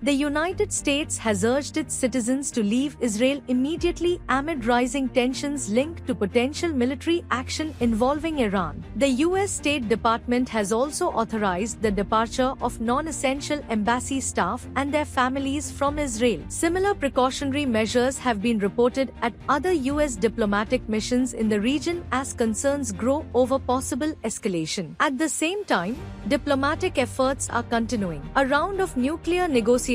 The United States has urged its citizens to leave Israel immediately amid rising tensions linked to potential military action involving Iran. The U.S. State Department has also authorized the departure of non-essential embassy staff and their families from Israel. Similar precautionary measures have been reported at other U.S. diplomatic missions in the region as concerns grow over possible escalation. At the same time, diplomatic efforts are continuing. A round of nuclear negotiations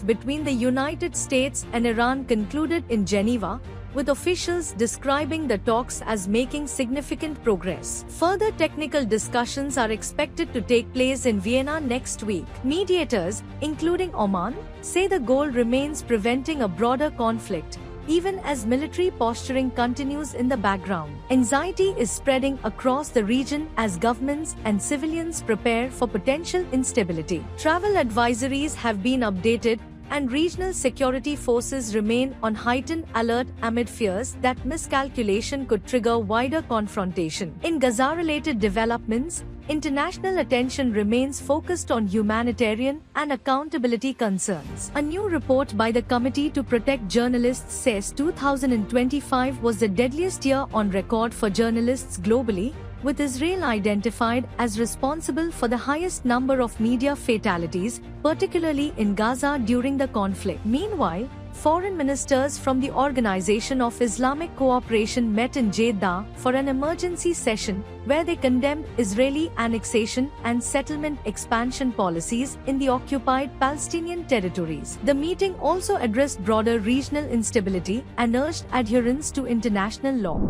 between the United States and Iran concluded in Geneva, with officials describing the talks as making significant progress. Further technical discussions are expected to take place in Vienna next week. Mediators, including Oman, say the goal remains preventing a broader conflict, even as military posturing continues in the background. Anxiety is spreading across the region as governments and civilians prepare for potential instability. Travel advisories have been updated, and regional security forces remain on heightened alert amid fears that miscalculation could trigger wider confrontation. In Gaza-related developments, international attention remains focused on humanitarian and accountability concerns. A new report by the Committee to Protect Journalists says 2025 was the deadliest year on record for journalists globally, with Israel identified as responsible for the highest number of media fatalities, particularly in Gaza during the conflict. Meanwhile, foreign ministers from the Organization of Islamic Cooperation met in Jeddah for an emergency session where they condemned Israeli annexation and settlement expansion policies in the occupied Palestinian territories. The meeting also addressed broader regional instability and urged adherence to international law.